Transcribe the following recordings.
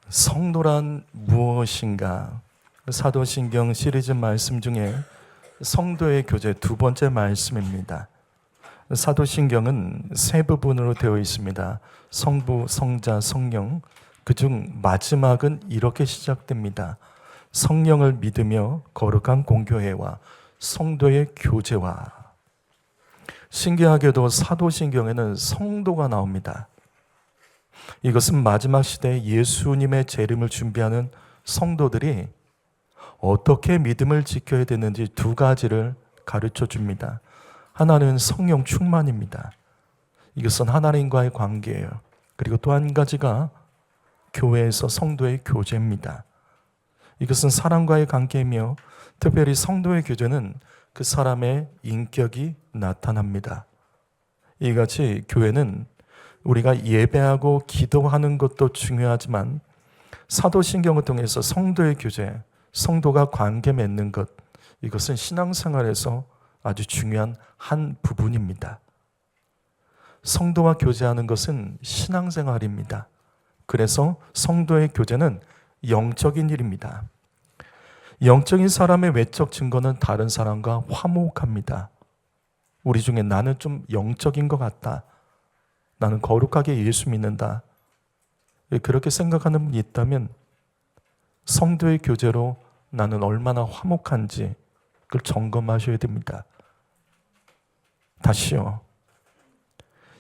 성도란 무엇인가? 사도신경 시리즈 말씀 중에 성도의 교제 두 번째 말씀입니다. 사도신경은 세 부분으로 되어 있습니다. 성부, 성자, 성령. 그중 마지막은 이렇게 시작됩니다. 성령을 믿으며 거룩한 공교회와 성도의 교제와. 신기하게도 사도신경에는 성도가 나옵니다. 이것은 마지막 시대에 예수님의 재림을 준비하는 성도들이 어떻게 믿음을 지켜야 되는지 두 가지를 가르쳐 줍니다. 하나는 성령 충만입니다. 이것은 하나님과의 관계예요. 그리고 또 한 가지가 교회에서 성도의 교제입니다. 이것은 사람과의 관계이며 특별히 성도의 교제는 그 사람의 인격이 나타납니다. 이같이 교회는 우리가 예배하고 기도하는 것도 중요하지만 사도신경을 통해서 성도의 교제, 성도가 관계 맺는 것, 이것은 신앙생활에서 아주 중요한 한 부분입니다. 성도와 교제하는 것은 신앙생활입니다. 그래서 성도의 교제는 영적인 일입니다. 영적인 사람의 외적 증거는 다른 사람과 화목합니다. 우리 중에 나는 좀 영적인 것 같다. 나는 거룩하게 예수 믿는다. 그렇게 생각하는 분이 있다면 성도의 교제로 나는 얼마나 화목한지 그걸 점검하셔야 됩니다. 다시요.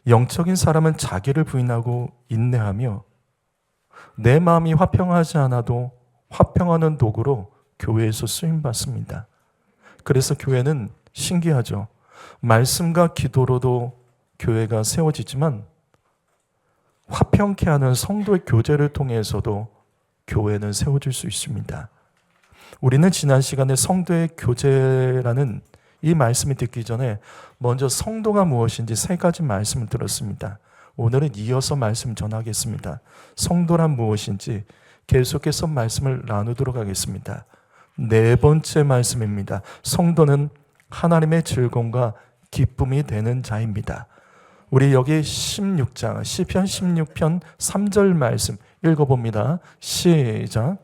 영적인 사람은 자기를 부인하고 인내하며 내 마음이 화평하지 않아도 화평하는 도구로 교회에서 쓰임받습니다. 그래서 교회는 신기하죠. 말씀과 기도로도 교회가 세워지지만 화평케 하는 성도의 교제를 통해서도 교회는 세워질 수 있습니다. 우리는 지난 시간에 성도의 교제라는 이 말씀을 듣기 전에 먼저 성도가 무엇인지 세 가지 말씀을 들었습니다. 오늘은 이어서 말씀 전하겠습니다. 성도란 무엇인지 계속해서 말씀을 나누도록 하겠습니다. 네 번째 말씀입니다. 성도는 하나님의 즐거움과 기쁨이 되는 자입니다. 우리 여기 16장, 시편 16편 3절 말씀 읽어봅니다. 시작.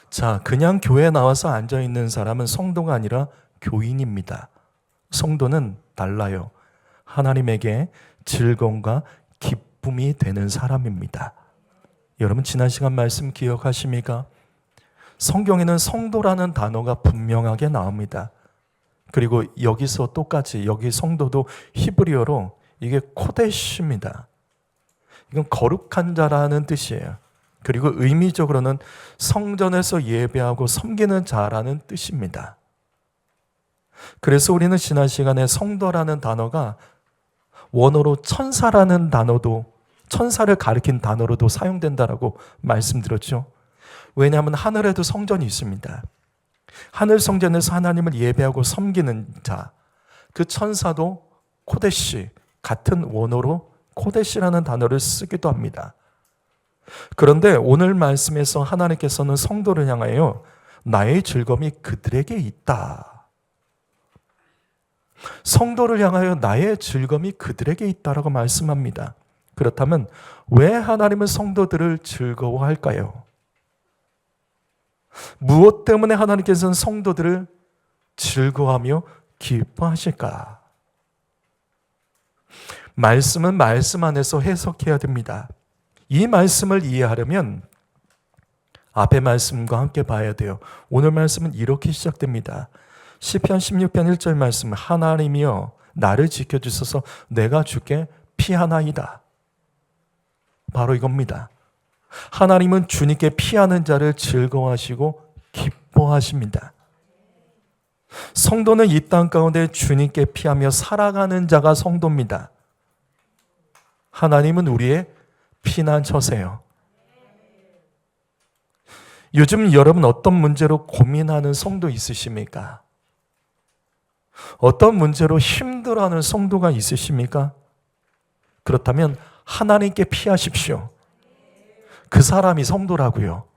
자, 그냥 교회에 나와서 앉아있는 사람은 성도가 아니라 교인입니다. 성도는 달라요. 하나님에게 즐거움과 기쁨이 되는 사람입니다. 여러분 지난 시간 말씀 기억하십니까? 성경에는 성도라는 단어가 분명하게 나옵니다. 그리고 여기서 똑같이 여기 성도도 히브리어로 이게 코데시입니다. 이건 거룩한 자라는 뜻이에요. 그리고 의미적으로는 성전에서 예배하고 섬기는 자라는 뜻입니다. 그래서 우리는 지난 시간에 성도라는 단어가 원어로 천사라는 단어도 천사를 가리킨 단어로도 사용된다라고 말씀드렸죠. 왜냐하면 하늘에도 성전이 있습니다. 하늘 성전에서 하나님을 예배하고 섬기는 자, 그 천사도 코데시, 같은 원어로 코데시라는 단어를 쓰기도 합니다. 그런데 오늘 말씀에서 하나님께서는 성도를 향하여 나의 즐거움이 그들에게 있다. 성도를 향하여 나의 즐거움이 그들에게 있다라고 말씀합니다. 그렇다면 왜 하나님은 성도들을 즐거워할까요? 무엇 때문에 하나님께서는 성도들을 즐거워하며 기뻐하실까? 말씀은 말씀 안에서 해석해야 됩니다. 이 말씀을 이해하려면 앞의 말씀과 함께 봐야 돼요. 오늘 말씀은 이렇게 시작됩니다. 시편 16편 1절 말씀, 하나님이여 나를 지켜주소서 내가 주께 피하나이다. 바로 이겁니다. 하나님은 주님께 피하는 자를 즐거워하시고 기뻐하십니다. 성도는 이 땅 가운데 주님께 피하며 살아가는 자가 성도입니다. 하나님은 우리의 피난처세요. 요즘 여러분 어떤 문제로 고민하는 성도 있으십니까? 어떤 문제로 힘들어하는 성도가 있으십니까? 그렇다면 하나님께 피하십시오. 그 사람이 성도라고요.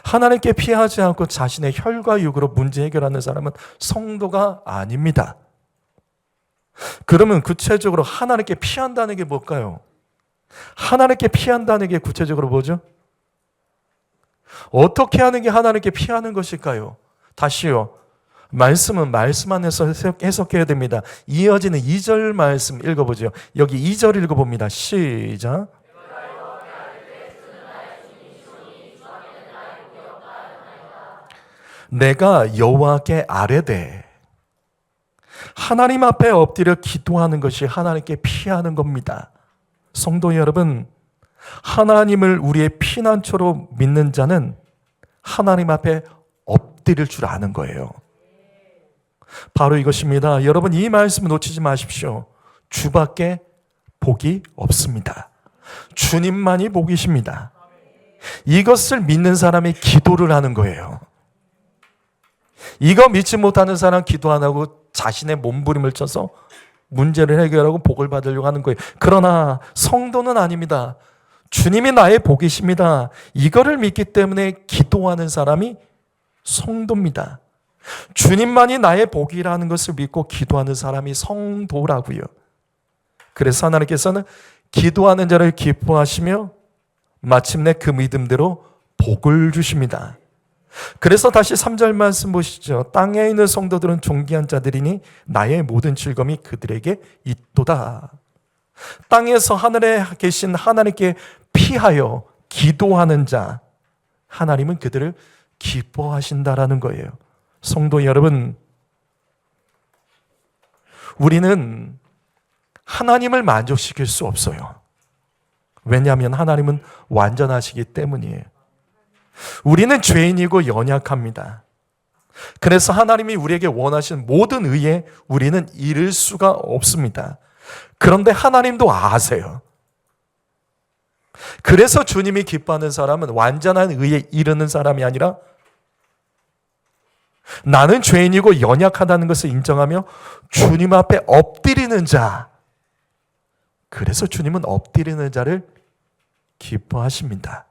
하나님께 피하지 않고 자신의 혈과 육으로 문제 해결하는 사람은 성도가 아닙니다. 그러면 구체적으로 하나님께 피한다는 게 뭘까요? 하나님께 피한다는 게 구체적으로 뭐죠? 어떻게 하는 게 하나님께 피하는 것일까요? 다시요. 말씀은 말씀 안에서 해석해야 됩니다. 이어지는 2절 말씀 읽어보죠. 여기 2절 읽어봅니다. 시작. 내가 여호와께 아뢰되. 하나님 앞에 엎드려 기도하는 것이 하나님께 피하는 겁니다. 성도 여러분, 하나님을 우리의 피난처로 믿는 자는 하나님 앞에 엎드릴 줄 아는 거예요. 바로 이것입니다. 여러분, 이 말씀 놓치지 마십시오. 주밖에 복이 없습니다. 주님만이 복이십니다. 이것을 믿는 사람이 기도를 하는 거예요. 이거 믿지 못하는 사람 기도 안 하고 자신의 몸부림을 쳐서 문제를 해결하고 복을 받으려고 하는 거예요. 그러나 성도는 아닙니다. 주님이 나의 복이십니다. 이거를 믿기 때문에 기도하는 사람이 성도입니다. 주님만이 나의 복이라는 것을 믿고 기도하는 사람이 성도라고요. 그래서 하나님께서는 기도하는 자를 기뻐하시며 마침내 그 믿음대로 복을 주십니다. 그래서 다시 3절 말씀 보시죠. 땅에 있는 성도들은 존귀한 자들이니 나의 모든 즐거움이 그들에게 있도다. 땅에서 하늘에 계신 하나님께 피하여 기도하는 자, 하나님은 그들을 기뻐하신다라는 거예요. 성도 여러분, 우리는 하나님을 만족시킬 수 없어요. 왜냐하면 하나님은 완전하시기 때문이에요. 우리는 죄인이고 연약합니다. 그래서 하나님이 우리에게 원하시는 모든 의에 우리는 이를 수가 없습니다. 그런데 하나님도 아세요. 그래서 주님이 기뻐하는 사람은 완전한 의에 이르는 사람이 아니라 나는 죄인이고 연약하다는 것을 인정하며 주님 앞에 엎드리는 자. 그래서 주님은 엎드리는 자를 기뻐하십니다.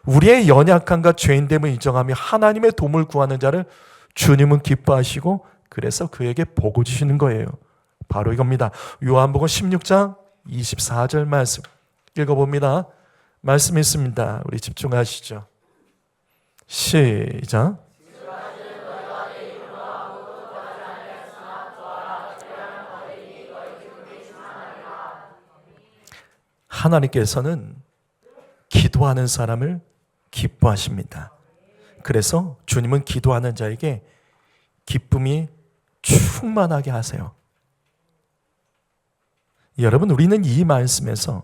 우리의 연약함과 죄인됨을 인정하며 하나님의 도움을 구하는 자를 주님은 기뻐하시고 그래서 그에게 복을 주시는 거예요. 바로 이겁니다. 요한복음 16장 24절 말씀 읽어봅니다. 말씀 있습니다. 우리 집중하시죠. 시작. 하나님께서는 기도하는 사람을 기뻐하십니다. 그래서 주님은 기도하는 자에게 기쁨이 충만하게 하세요. 여러분, 우리는 이 말씀에서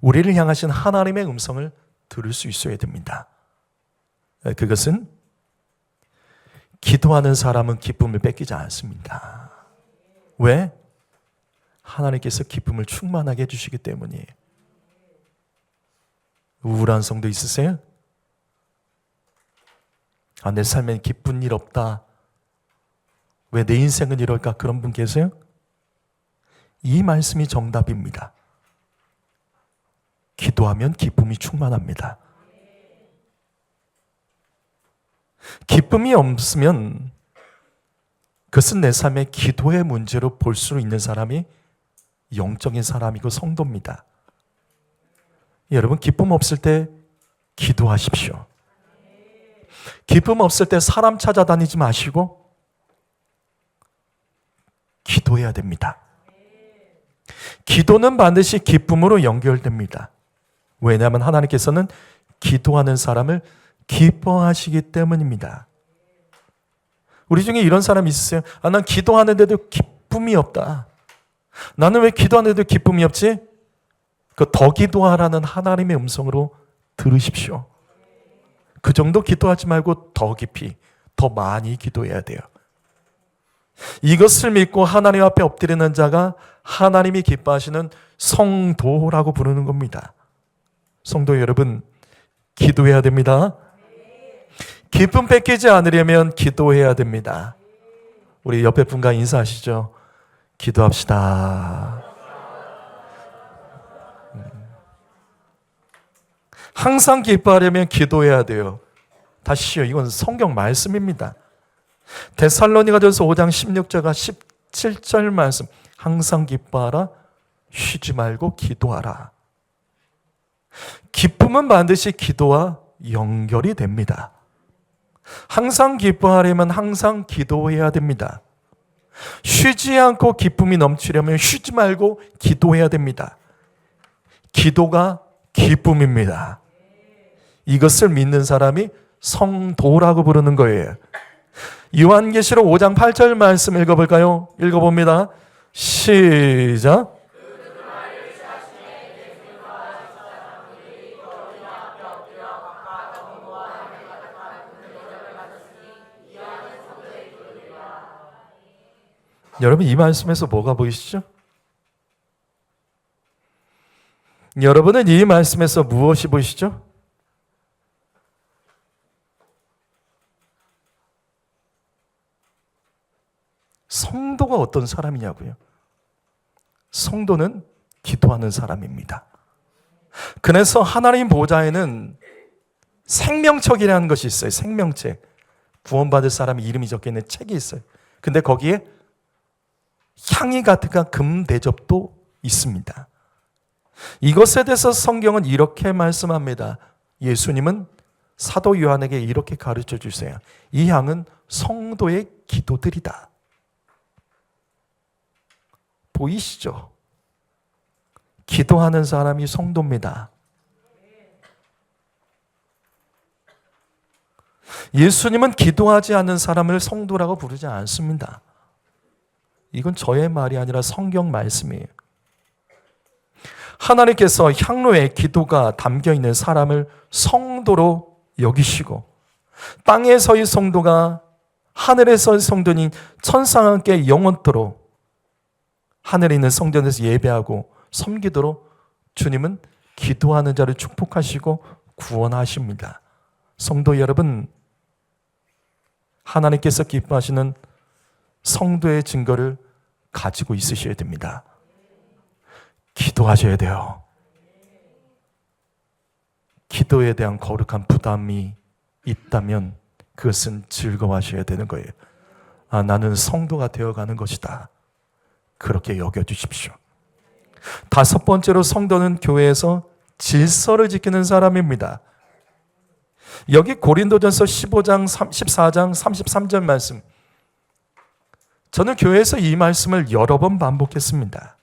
우리를 향하신 하나님의 음성을 들을 수 있어야 됩니다. 그것은 기도하는 사람은 기쁨을 뺏기지 않습니다. 왜? 하나님께서 기쁨을 충만하게 해주시기 때문이에요. 우울한 성도 있으세요? 내 삶엔 기쁜 일 없다. 왜 내 인생은 이럴까? 그런 분 계세요? 이 말씀이 정답입니다. 기도하면 기쁨이 충만합니다. 기쁨이 없으면 그것은 내 삶의 기도의 문제로 볼 수 있는 사람이 영적인 사람이고 성도입니다. 여러분, 기쁨 없을 때 기도하십시오. 기쁨 없을 때 사람 찾아다니지 마시고 기도해야 됩니다. 기도는 반드시 기쁨으로 연결됩니다. 왜냐하면 하나님께서는 기도하는 사람을 기뻐하시기 때문입니다. 우리 중에 이런 사람이 있으세요? 난 기도하는데도 기쁨이 없다. 나는 왜 기도하는데도 기쁨이 없지? 더 기도하라는 하나님의 음성으로 들으십시오. 그 정도 기도하지 말고 더 깊이, 더 많이 기도해야 돼요. 이것을 믿고 하나님 앞에 엎드리는 자가 하나님이 기뻐하시는 성도라고 부르는 겁니다. 성도 여러분, 기도해야 됩니다. 기쁨 뺏기지 않으려면 기도해야 됩니다. 우리 옆에 분과 인사하시죠. 기도합시다. 항상 기뻐하려면 기도해야 돼요. 다시요. 이건 성경 말씀입니다. 데살로니가전서 5장 16절과 17절 말씀 항상 기뻐하라. 쉬지 말고 기도하라. 기쁨은 반드시 기도와 연결이 됩니다. 항상 기뻐하려면 항상 기도해야 됩니다. 쉬지 않고 기쁨이 넘치려면 쉬지 말고 기도해야 됩니다. 기도가 기쁨입니다. 이것을 믿는 사람이 성도라고 부르는 거예요. 요한계시록 5장 8절 말씀 읽어볼까요? 읽어봅니다. 시작. 여러분, 이 말씀에서 뭐가 보이시죠? 여러분은 이 말씀에서 무엇이 보이시죠? 성도가 어떤 사람이냐고요? 성도는 기도하는 사람입니다. 그래서 하나님 보좌에는 생명책이라는 것이 있어요. 생명책. 구원받을 사람의 이름이 적혀있는 책이 있어요. 근데 거기에 향이 가득한 금 대접도 있습니다. 이것에 대해서 성경은 이렇게 말씀합니다. 예수님은 사도 요한에게 이렇게 가르쳐 주세요. 이 향은 성도의 기도들이다. 보이시죠? 기도하는 사람이 성도입니다. 예수님은 기도하지 않는 사람을 성도라고 부르지 않습니다. 이건 저의 말이 아니라 성경 말씀이에요. 하나님께서 향로에 기도가 담겨있는 사람을 성도로 여기시고 땅에서의 성도가 하늘에서의 성도인 천사와 함께 영원토록 하늘에 있는 성전에서 예배하고 섬기도록 주님은 기도하는 자를 축복하시고 구원하십니다. 성도 여러분, 하나님께서 기뻐하시는 성도의 증거를 가지고 있으셔야 됩니다. 기도하셔야 돼요. 기도에 대한 거룩한 부담이 있다면 그것은 즐거워하셔야 되는 거예요. 아, 나는 성도가 되어가는 것이다. 그렇게 여겨주십시오. 다섯 번째로 성도는 교회에서 질서를 지키는 사람입니다. 여기 고린도전서 15장, 14장, 33절 말씀. 저는 교회에서 이 말씀을 여러 번 반복했습니다.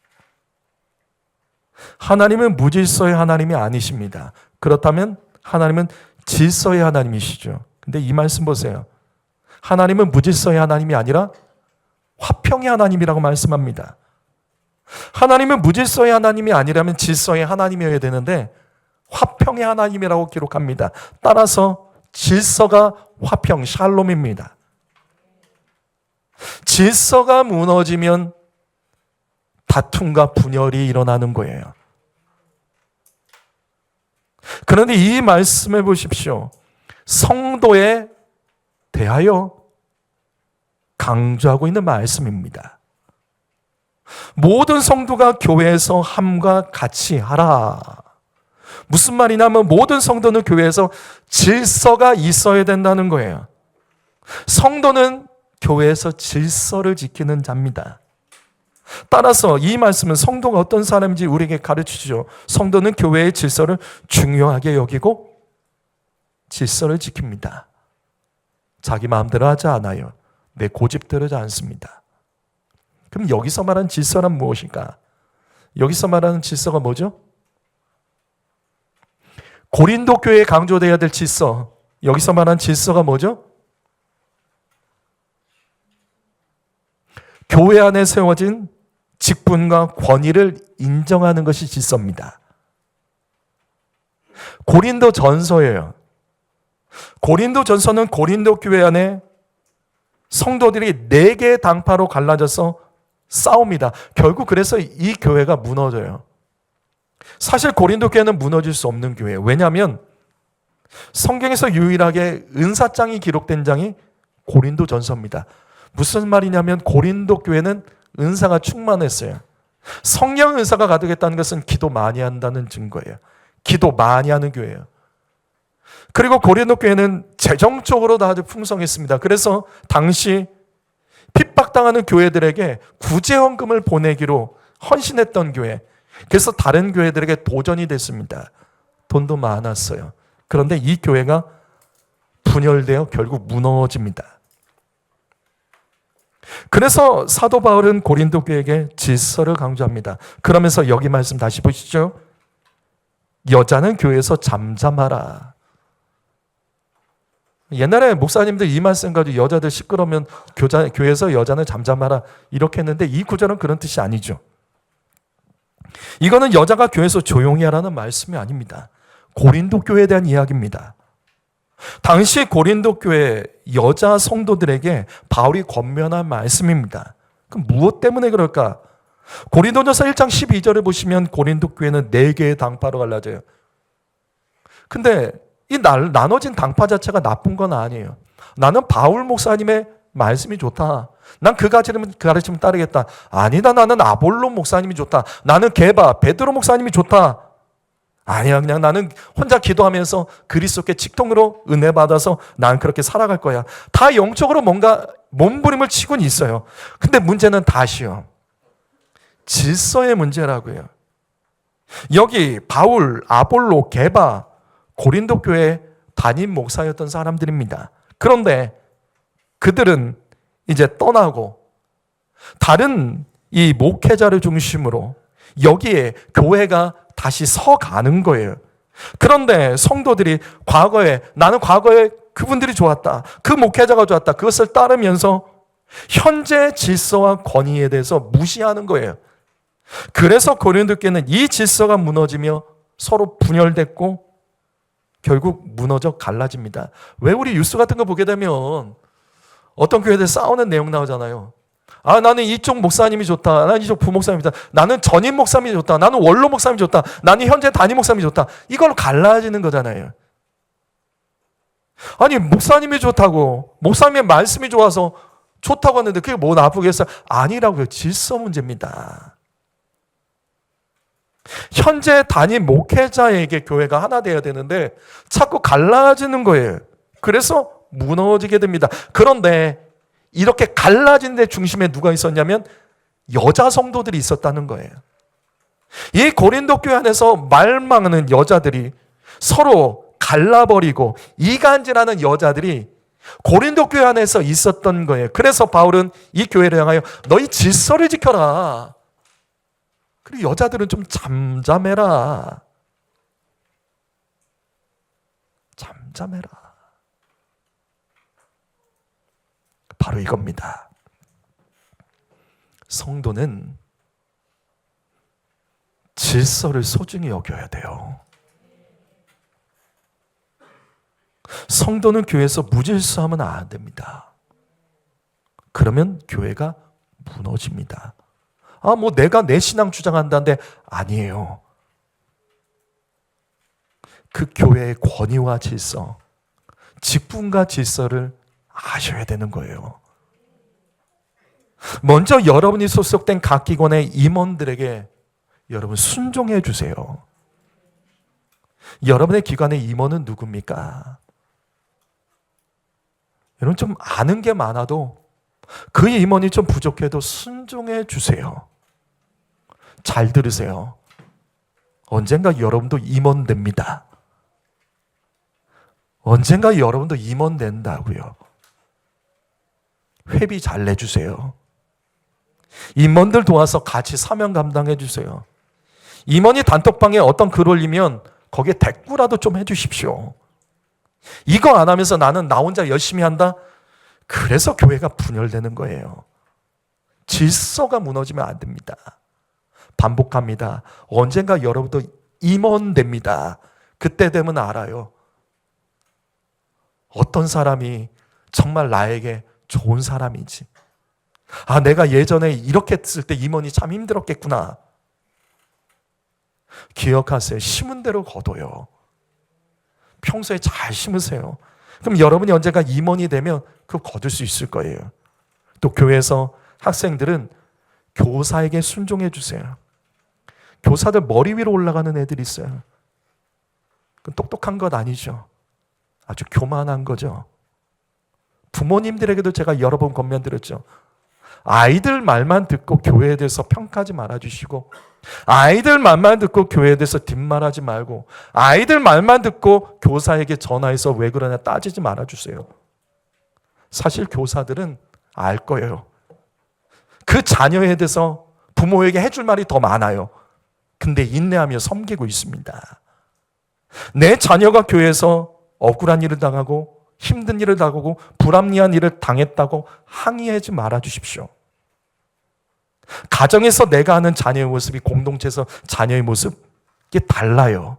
하나님은 무질서의 하나님이 아니십니다. 그렇다면 하나님은 질서의 하나님이시죠. 근데 이 말씀 보세요. 하나님은 무질서의 하나님이 아니라 화평의 하나님이라고 말씀합니다. 하나님은 무질서의 하나님이 아니라면 질서의 하나님이어야 되는데 화평의 하나님이라고 기록합니다. 따라서 질서가 화평, 샬롬입니다. 질서가 무너지면 다툼과 분열이 일어나는 거예요. 그런데 이 말씀을 보십시오. 성도에 대하여 강조하고 있는 말씀입니다. 모든 성도가 교회에서 함과 같이 하라. 무슨 말이냐면 모든 성도는 교회에서 질서가 있어야 된다는 거예요. 성도는 교회에서 질서를 지키는 자입니다. 따라서 이 말씀은 성도가 어떤 사람인지 우리에게 가르치죠. 성도는 교회의 질서를 중요하게 여기고 질서를 지킵니다. 자기 마음대로 하지 않아요. 내 고집대로 하지 않습니다. 그럼 여기서 말하는 질서란 무엇일까? 여기서 말하는 질서가 뭐죠? 고린도 교회에 강조되어야 될 질서. 여기서 말하는 질서가 뭐죠? 교회 안에 세워진 직분과 권위를 인정하는 것이 질서입니다. 고린도 전서예요. 고린도 전서는 고린도 교회 안에 성도들이 4개의 당파로 갈라져서 싸웁니다. 결국 그래서 이 교회가 무너져요. 사실 고린도 교회는 무너질 수 없는 교회예요. 왜냐하면 성경에서 유일하게 은사장이 기록된 장이 고린도 전서입니다. 무슨 말이냐면 고린도 교회는 은사가 충만했어요. 성령 은사가 가득했다는 것은 기도 많이 한다는 증거예요. 기도 많이 하는 교회예요. 그리고 고린도 교회는 재정적으로도 아주 풍성했습니다. 그래서 당시 핍박당하는 교회들에게 구제헌금을 보내기로 헌신했던 교회. 그래서 다른 교회들에게 도전이 됐습니다. 돈도 많았어요. 그런데 이 교회가 분열되어 결국 무너집니다. 그래서 사도 바울은 고린도 교회에게 질서를 강조합니다. 그러면서 여기 말씀 다시 보시죠. 여자는 교회에서 잠잠하라. 옛날에 목사님들 이 말씀 가지고 여자들 시끄러우면 교회에서 여자는 잠잠하라 이렇게 했는데 이 구절은 그런 뜻이 아니죠. 이거는 여자가 교회에서 조용히 하라는 말씀이 아닙니다. 고린도 교회에 대한 이야기입니다. 당시 고린도 교회 여자 성도들에게 바울이 권면한 말씀입니다. 그럼 무엇 때문에 그럴까? 고린도전서 1장 12절을 보시면 고린도 교회는 4개의 당파로 갈라져요. 근데 이 나눠진 당파 자체가 나쁜 건 아니에요. 나는 바울 목사님의 말씀이 좋다. 난 그 가르침을 따르겠다. 아니다. 나는 아볼로 목사님이 좋다. 나는 게바, 베드로 목사님이 좋다. 아니야. 그냥 나는 혼자 기도하면서 그리스도께 직통으로 은혜 받아서 난 그렇게 살아갈 거야. 다 영적으로 뭔가 몸부림을 치고는 있어요. 근데 문제는 다시요. 질서의 문제라고요. 여기 바울, 아볼로, 게바, 고린도 교회 담임 목사였던 사람들입니다. 그런데 그들은 이제 떠나고 다른 이 목회자를 중심으로 여기에 교회가 다시 서가는 거예요. 그런데 성도들이 나는 과거에 그분들이 좋았다. 그 목회자가 좋았다. 그것을 따르면서 현재 질서와 권위에 대해서 무시하는 거예요. 그래서 고린도 교회는 이 질서가 무너지며 서로 분열됐고 결국 무너져 갈라집니다. 왜 우리 뉴스 같은 거 보게 되면 어떤 교회들 싸우는 내용 나오잖아요. 아, 나는 이쪽 목사님이 좋다. 나는 이쪽 부목사님이 좋다. 나는 전임 목사님이 좋다. 나는 원로 목사님이 좋다. 나는 현재 담임 목사님이 좋다. 이걸로 갈라지는 거잖아요. 아니, 목사님이 좋다고, 목사님의 말씀이 좋아서 좋다고 하는데 그게 뭐 나쁘겠어요? 아니라고요. 질서 문제입니다. 현재 담임 목회자에게 교회가 하나 되어야 되는데 자꾸 갈라지는 거예요. 그래서 무너지게 됩니다. 그런데 이렇게 갈라진 데 중심에 누가 있었냐면 여자 성도들이 있었다는 거예요. 이 고린도 교회 안에서 말망하는 여자들이 서로 갈라버리고 이간질하는 여자들이 고린도 교회 안에서 있었던 거예요. 그래서 바울은 이 교회를 향하여 너희 질서를 지켜라. 그리고 여자들은 좀 잠잠해라. 잠잠해라. 바로 이겁니다. 성도는 질서를 소중히 여겨야 돼요. 성도는 교회에서 무질서하면 안 됩니다. 그러면 교회가 무너집니다. 아, 뭐 내가 내 신앙 주장한다는데 아니에요. 그 교회의 권위와 질서, 직분과 질서를 아셔야 되는 거예요. 먼저 여러분이 소속된 각 기관의 임원들에게 여러분 순종해 주세요. 여러분의 기관의 임원은 누굽니까? 여러분 좀 아는 게 많아도 그 임원이 좀 부족해도 순종해 주세요. 잘 들으세요. 언젠가 여러분도 임원 됩니다. 언젠가 여러분도 임원 된다고요. 회비 잘 내주세요. 임원들 도와서 같이 사명 감당해 주세요. 임원이 단톡방에 어떤 글 올리면 거기에 댓글이라도 좀 해주십시오. 이거 안 하면서 나는 나 혼자 열심히 한다? 그래서 교회가 분열되는 거예요. 질서가 무너지면 안 됩니다. 반복합니다. 언젠가 여러분도 임원 됩니다. 그때 되면 알아요. 어떤 사람이 정말 나에게 좋은 사람인지. 아, 내가 예전에 이렇게 했을 때 임원이 참 힘들었겠구나. 기억하세요. 심은 대로 거둬요. 평소에 잘 심으세요. 그럼 여러분이 언젠가 임원이 되면 그거 거둘 수 있을 거예요. 또 교회에서 학생들은 교사에게 순종해 주세요. 교사들 머리 위로 올라가는 애들이 있어요. 똑똑한 것 아니죠. 아주 교만한 거죠. 부모님들에게도 제가 여러 번 권면드렸죠. 아이들 말만 듣고 교회에 대해서 평가하지 말아주시고, 아이들 말만 듣고 교회에 대해서 뒷말하지 말고, 아이들 말만 듣고 교사에게 전화해서 왜 그러냐 따지지 말아주세요. 사실 교사들은 알 거예요. 그 자녀에 대해서 부모에게 해줄 말이 더 많아요. 근데 인내하며 섬기고 있습니다. 내 자녀가 교회에서 억울한 일을 당하고 힘든 일을 당하고 불합리한 일을 당했다고 항의하지 말아주십시오. 가정에서 내가 하는 자녀의 모습이 공동체에서 자녀의 모습, 이게 달라요.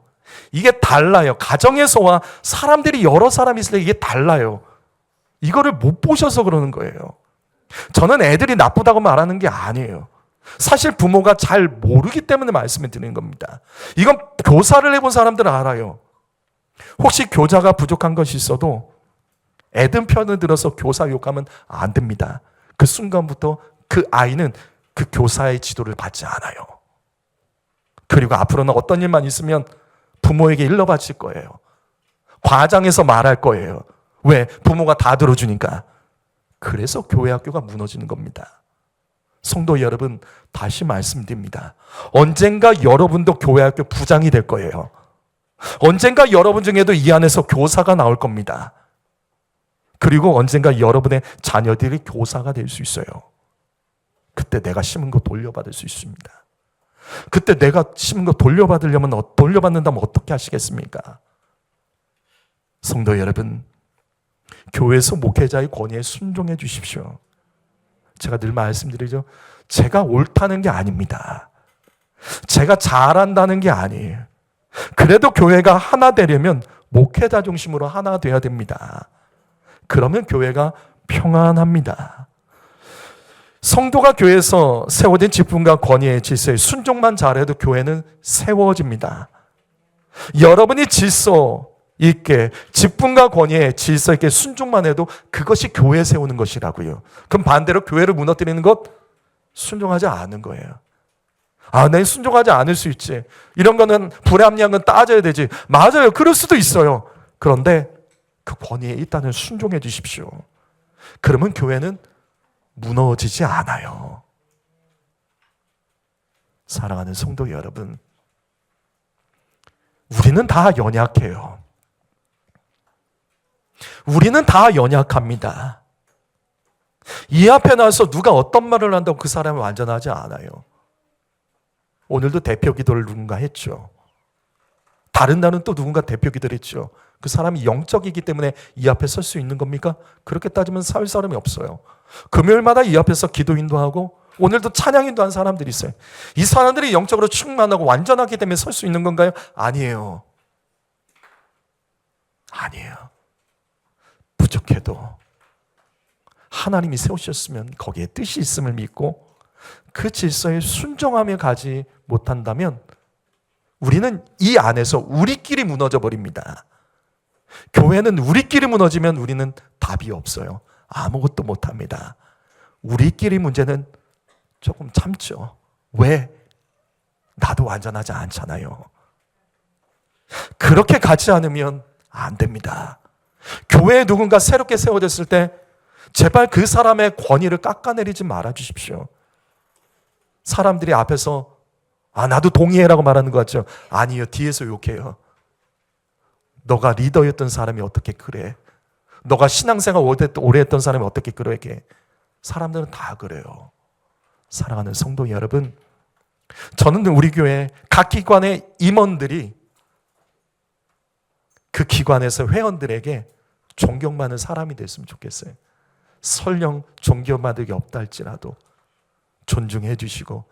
이게 달라요. 가정에서와 사람들이 여러 사람이 있을 때 이게 달라요. 이거를 못 보셔서 그러는 거예요. 저는 애들이 나쁘다고 말하는 게 아니에요. 사실 부모가 잘 모르기 때문에 말씀을 드리는 겁니다. 이건 교사를 해본 사람들은 알아요. 혹시 교자가 부족한 것이 있어도 애들 편을 들어서 교사 욕하면 안 됩니다. 그 순간부터 그 아이는 그 교사의 지도를 받지 않아요. 그리고 앞으로는 어떤 일만 있으면 부모에게 일러바칠 거예요. 과장해서 말할 거예요. 왜? 부모가 다 들어주니까. 그래서 교회 학교가 무너지는 겁니다. 성도 여러분, 다시 말씀드립니다. 언젠가 여러분도 교회 학교 부장이 될 거예요. 언젠가 여러분 중에도 이 안에서 교사가 나올 겁니다. 그리고 언젠가 여러분의 자녀들이 교사가 될 수 있어요. 그때 내가 심은 거 돌려받을 수 있습니다. 그때 내가 심은 거 돌려받는다면 어떻게 하시겠습니까? 성도 여러분, 교회에서 목회자의 권위에 순종해 주십시오. 제가 늘 말씀드리죠. 제가 옳다는 게 아닙니다. 제가 잘한다는 게 아니에요. 그래도 교회가 하나 되려면 목회자 중심으로 하나 돼야 됩니다. 그러면 교회가 평안합니다. 성도가 교회에서 세워진 직분과 권위의 질서에 순종만 잘해도 교회는 세워집니다. 여러분이 질서 있게 직분과 권위의 질서 있게 순종만 해도 그것이 교회 세우는 것이라고요. 그럼 반대로 교회를 무너뜨리는 것, 순종하지 않은 거예요. 내 순종하지 않을 수 있지. 이런 거는 불합리한 건 따져야 되지. 맞아요. 그럴 수도 있어요. 그런데 그 권위에 일단은 순종해 주십시오. 그러면 교회는 무너지지 않아요. 사랑하는 성도 여러분, 우리는 다 연약해요. 우리는 다 연약합니다. 이 앞에 나와서 누가 어떤 말을 한다고 그 사람이 완전하지 않아요. 오늘도 대표 기도를 누군가 했죠. 다른 날은 또 누군가 대표 기도를 했죠. 그 사람이 영적이기 때문에 이 앞에 설 수 있는 겁니까? 그렇게 따지면 살 사람이 없어요. 금요일마다 이 앞에서 기도 인도하고 오늘도 찬양 인도한 사람들이 있어요. 이 사람들이 영적으로 충만하고 완전하기 때문에 설 수 있는 건가요? 아니에요. 아니에요. 부족해도 하나님이 세우셨으면 거기에 뜻이 있음을 믿고 그 질서에 순종하며 가지 못한다면 우리는 이 안에서 우리끼리 무너져 버립니다. 교회는 우리끼리 무너지면 우리는 답이 없어요. 아무것도 못합니다. 우리끼리 문제는 조금 참죠. 왜? 나도 완전하지 않잖아요. 그렇게 가지 않으면 안 됩니다. 교회에 누군가 새롭게 세워졌을 때 제발 그 사람의 권위를 깎아내리지 말아주십시오. 사람들이 앞에서 나도 동의해라고 말하는 것 같죠? 아니요. 뒤에서 욕해요. 너가 리더였던 사람이 어떻게 그래? 너가 신앙생활 오래 했던 사람이 어떻게 그러게? 사람들은 다 그래요. 사랑하는 성도 여러분, 저는 우리 교회 각 기관의 임원들이 그 기관에서 회원들에게 존경받는 사람이 됐으면 좋겠어요. 설령 존경받을 게 없다 할지라도 존중해 주시고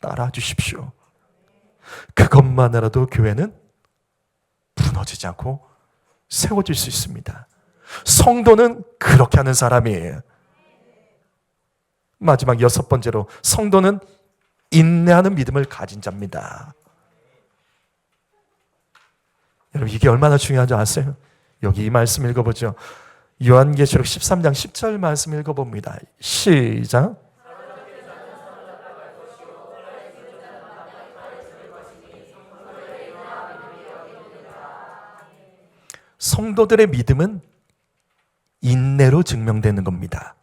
따라 주십시오. 그것만으로도 교회는 무너지지 않고 세워질 수 있습니다. 성도는 그렇게 하는 사람이에요. 마지막 6번째로, 성도는 인내하는 믿음을 가진 자입니다. 여러분, 이게 얼마나 중요한지 아세요? 여기 이 말씀 읽어보죠. 요한계시록 13장 10절 말씀 읽어봅니다. 시작. 성도들의 믿음은 인내로 증명되는 겁니다.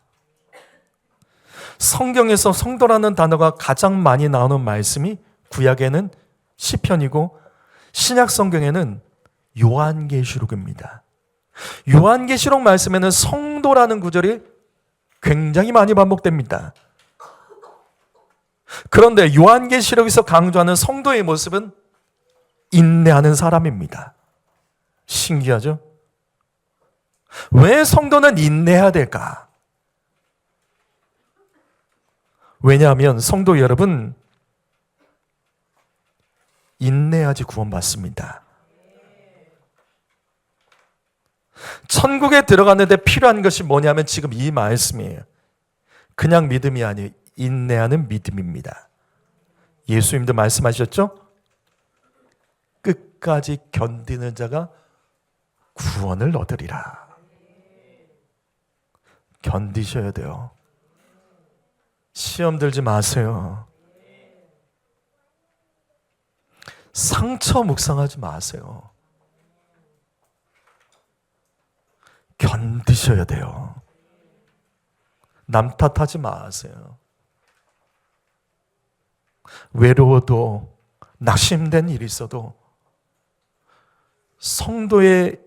성경에서 성도라는 단어가 가장 많이 나오는 말씀이 구약에는 시편이고 신약 성경에는 요한계시록입니다. 요한계시록 말씀에는 성도라는 구절이 굉장히 많이 반복됩니다. 그런데 요한계시록에서 강조하는 성도의 모습은 인내하는 사람입니다. 신기하죠? 왜 성도는 인내해야 될까? 왜냐하면 성도 여러분, 인내하지 구원받습니다. 천국에 들어갔는데 필요한 것이 뭐냐면 지금 이 말씀이에요. 그냥 믿음이 아니에요. 인내하는 믿음입니다. 예수님도 말씀하셨죠? 끝까지 견디는 자가 구원을 얻으리라. 견디셔야 돼요. 시험 들지 마세요. 상처 묵상하지 마세요. 견디셔야 돼요. 남 탓하지 마세요. 외로워도 낙심된 일이 있어도 성도의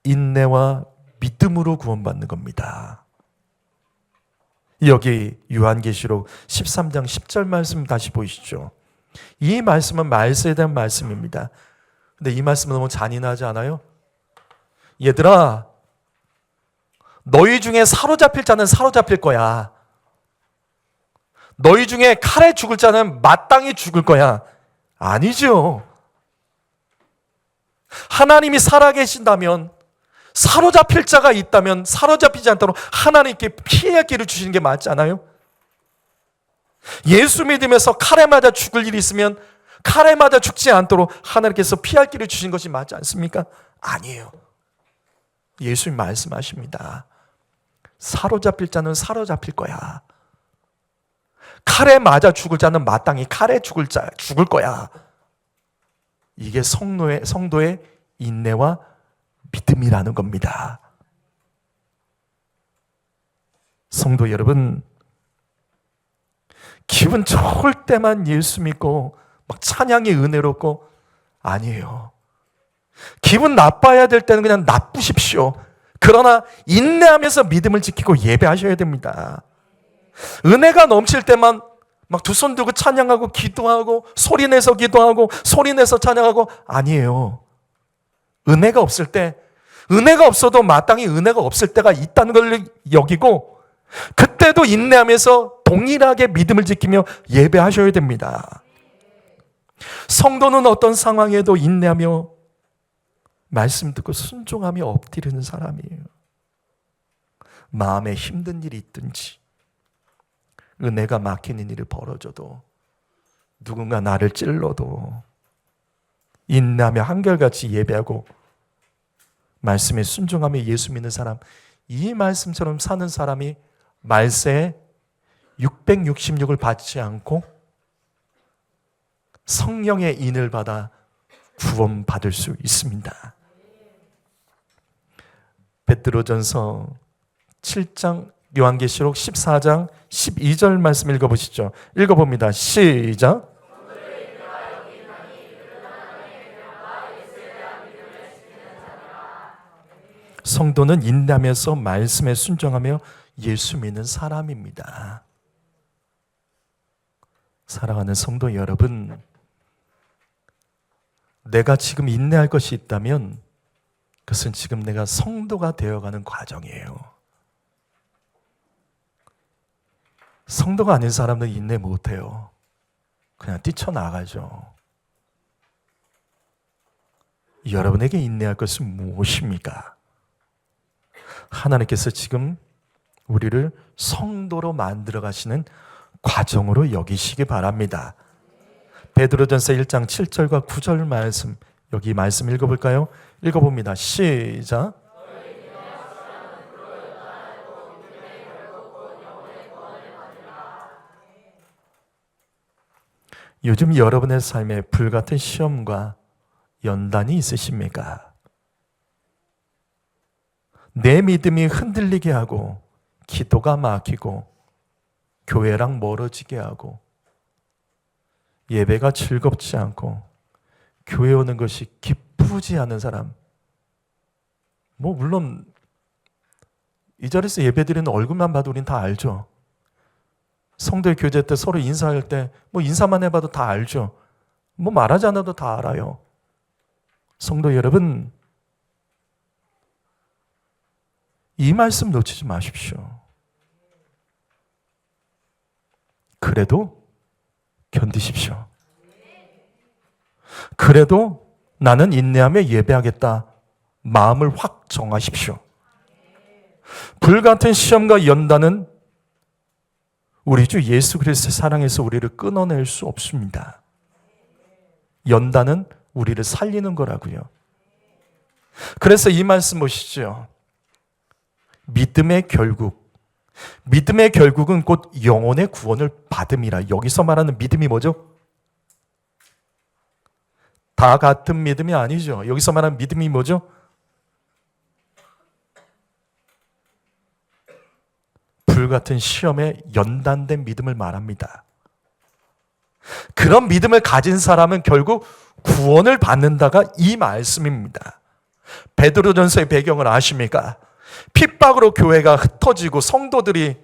인내와 믿음으로 구원받는 겁니다. 여기 요한계시록 13장 10절 말씀 다시 보이시죠? 이 말씀은 말세에 대한 말씀입니다. 근데 이 말씀은 너무 잔인하지 않아요? 얘들아, 너희 중에 사로잡힐 자는 사로잡힐 거야. 너희 중에 칼에 죽을 자는 마땅히 죽을 거야. 아니죠. 하나님이 살아계신다면, 사로잡힐 자가 있다면 사로잡히지 않도록 하나님께 피할 길을 주시는 게 맞지 않아요? 예수 믿으면서 칼에 맞아 죽을 일이 있으면 칼에 맞아 죽지 않도록 하나님께서 피할 길을 주신 것이 맞지 않습니까? 아니에요. 예수님 말씀하십니다. 사로잡힐 자는 사로잡힐 거야. 칼에 맞아 죽을 자는 마땅히 칼에 죽을 거야. 이게 성도의 인내와 믿음이라는 겁니다. 성도 여러분, 기분 좋을 때만 예수 믿고 막 찬양이 은혜롭고 아니에요. 기분 나빠야 될 때는 그냥 나쁘십시오. 그러나 인내하면서 믿음을 지키고 예배하셔야 됩니다. 은혜가 넘칠 때만 막 두 손 들고 찬양하고 기도하고 소리내서 기도하고 소리내서 찬양하고 아니에요. 은혜가 없을 때, 은혜가 없어도 마땅히 은혜가 없을 때가 있다는 걸 여기고 그때도 인내하면서 동일하게 믿음을 지키며 예배하셔야 됩니다. 성도는 어떤 상황에도 인내하며 말씀 듣고 순종하며 엎드리는 사람이에요. 마음에 힘든 일이 있든지 은혜가 막히는 일이 벌어져도 누군가 나를 찔러도 인내하며 한결같이 예배하고 말씀에 순종하며 예수 믿는 사람, 이 말씀처럼 사는 사람이 말세에 666을 받지 않고 성령의 인을 받아 구원받을 수 있습니다. 베드로전서 7장, 요한계시록 14장 12절 말씀 읽어보시죠. 읽어봅니다. 시작. 성도는 인내하면서 말씀에 순종하며 예수 믿는 사람입니다. 사랑하는 성도 여러분, 내가 지금 인내할 것이 있다면 그것은 지금 내가 성도가 되어가는 과정이에요. 성도가 아닌 사람들은 인내 못해요. 그냥 뛰쳐나가죠. 여러분에게 인내할 것은 무엇입니까? 하나님께서 지금 우리를 성도로 만들어 가시는 과정으로 여기시기 바랍니다. 베드로전서 1장 7절과 9절 말씀, 여기 말씀 읽어볼까요? 읽어봅니다. 시작. 요즘 여러분의 삶에 불같은 시험과 연단이 있으십니까? 내 믿음이 흔들리게 하고 기도가 막히고 교회랑 멀어지게 하고 예배가 즐겁지 않고 교회 오는 것이 기쁘지 않은 사람, 물론 이 자리에서 예배드리는 얼굴만 봐도 우린 다 알죠. 성도의 교제 때 서로 인사할 때 인사만 해봐도 다 알죠. 말하지 않아도 다 알아요. 성도 여러분, 이 말씀 놓치지 마십시오. 그래도 견디십시오. 그래도 나는 인내하며 예배하겠다. 마음을 확 정하십시오. 불같은 시험과 연단은 우리 주 예수 그리스도의 사랑에서 우리를 끊어낼 수 없습니다. 연단은 우리를 살리는 거라고요. 그래서 이 말씀 보시죠. 믿음의 결국은 곧 영혼의 구원을 받음이라. 여기서 말하는 믿음이 뭐죠? 다 같은 믿음이 아니죠. 여기서 말하는 믿음이 뭐죠? 불같은 시험에 연단된 믿음을 말합니다. 그런 믿음을 가진 사람은 결국 구원을 받는다가 이 말씀입니다. 베드로전서의 배경을 아십니까? 핍박으로 교회가 흩어지고 성도들이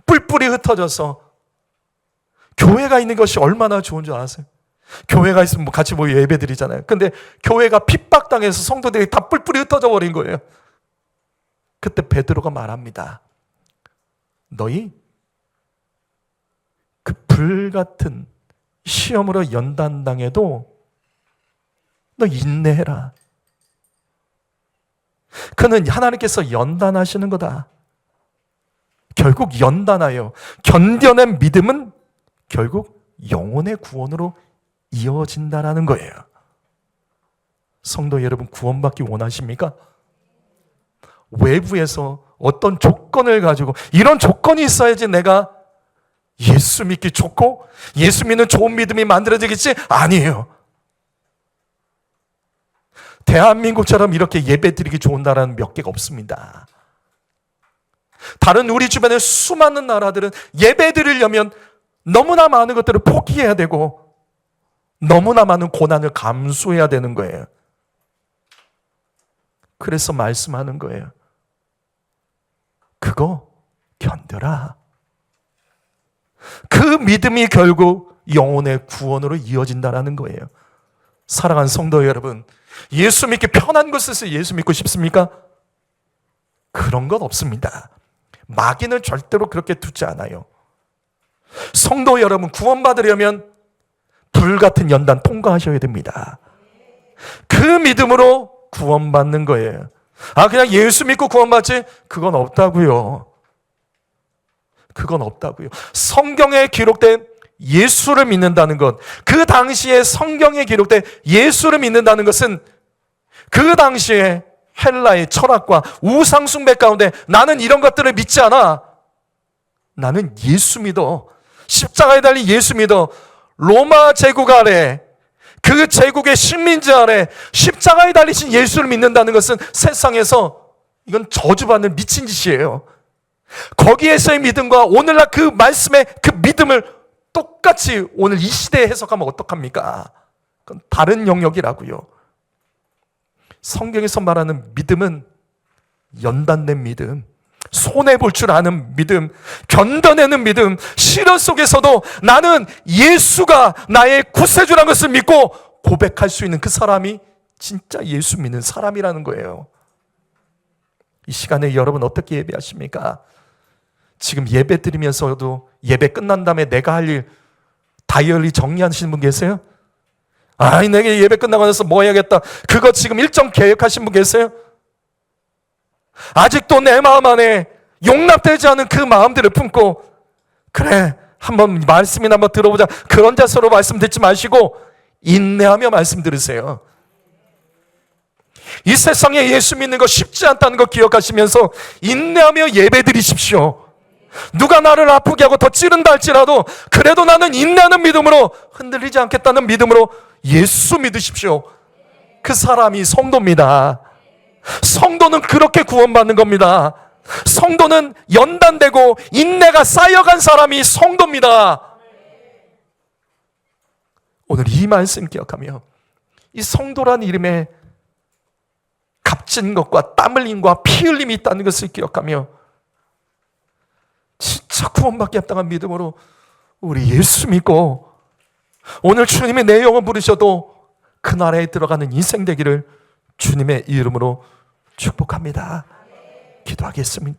뿔뿔이 흩어져서, 교회가 있는 것이 얼마나 좋은 줄 아세요? 교회가 있으면 같이 모여 예배드리잖아요. 근데 교회가 핍박당해서 성도들이 다 뿔뿔이 흩어져 버린 거예요. 그때 베드로가 말합니다. 너희 그 불같은 시험으로 연단당해도 너 인내해라. 그는 하나님께서 연단하시는 거다. 결국 연단하여 견뎌낸 믿음은 결국 영혼의 구원으로 이어진다라는 거예요. 성도 여러분, 구원받기 원하십니까? 외부에서 어떤 조건을 가지고 이런 조건이 있어야지 내가 예수 믿기 좋고 예수 믿는 좋은 믿음이 만들어지겠지? 아니에요. 대한민국처럼 이렇게 예배드리기 좋은 나라는 몇 개가 없습니다. 다른 우리 주변의 수많은 나라들은 예배드리려면 너무나 많은 것들을 포기해야 되고 너무나 많은 고난을 감수해야 되는 거예요. 그래서 말씀하는 거예요. 그거 견뎌라. 그 믿음이 결국 영혼의 구원으로 이어진다라는 거예요. 사랑하는 성도 여러분, 예수 믿기 편한 곳에서 예수 믿고 싶습니까? 그런 건 없습니다. 마귀는 절대로 그렇게 두지 않아요. 성도 여러분, 구원받으려면 불같은 연단 통과하셔야 됩니다. 그 믿음으로 구원받는 거예요. 그냥 예수 믿고 구원받지? 그건 없다고요. 그건 없다고요. 성경에 기록된 예수를 믿는다는 것, 그 당시에 성경에 기록된 예수를 믿는다는 것은 그 당시에 헬라의 철학과 우상 숭배 가운데 나는 이런 것들을 믿지 않아. 나는 예수 믿어. 십자가에 달린 예수 믿어. 로마 제국 아래, 그 제국의 식민지 아래 십자가에 달리신 예수를 믿는다는 것은 세상에서 이건 저주받는 미친 짓이에요. 거기에서의 믿음과 오늘날 그 말씀의 그 믿음을 똑같이 오늘 이 시대에 해석하면 어떡합니까? 그건 다른 영역이라고요. 성경에서 말하는 믿음은 연단된 믿음, 손해볼 줄 아는 믿음, 견뎌내는 믿음, 시련 속에서도 나는 예수가 나의 구세주라는 것을 믿고 고백할 수 있는 그 사람이 진짜 예수 믿는 사람이라는 거예요. 이 시간에 여러분 어떻게 예배하십니까? 지금 예배 드리면서도 예배 끝난 다음에 내가 할 일 다이어리 정리하시는 분 계세요? 내가 예배 끝나고 나서 뭐 해야겠다, 그거 지금 일정 계획하신 분 계세요? 아직도 내 마음 안에 용납되지 않은 그 마음들을 품고, 그래 한번 말씀이나 한번 들어보자, 그런 자세로 말씀 듣지 마시고 인내하며 말씀 들으세요. 이 세상에 예수 믿는 거 쉽지 않다는 거 기억하시면서 인내하며 예배 드리십시오. 누가 나를 아프게 하고 더 찌른다 할지라도 그래도 나는 인내하는 믿음으로, 흔들리지 않겠다는 믿음으로 예수 믿으십시오. 그 사람이 성도입니다. 성도는 그렇게 구원받는 겁니다. 성도는 연단되고 인내가 쌓여간 사람이 성도입니다. 오늘 이 말씀 기억하며 이 성도란 이름에 값진 것과 땀 흘림과 피 흘림이 있다는 것을 기억하며 진짜 구원받기 합당한 믿음으로 우리 예수 믿고 오늘 주님이 내 영혼 부르셔도 그 나라에 들어가는 인생 되기를 주님의 이름으로 축복합니다. 기도하겠습니다.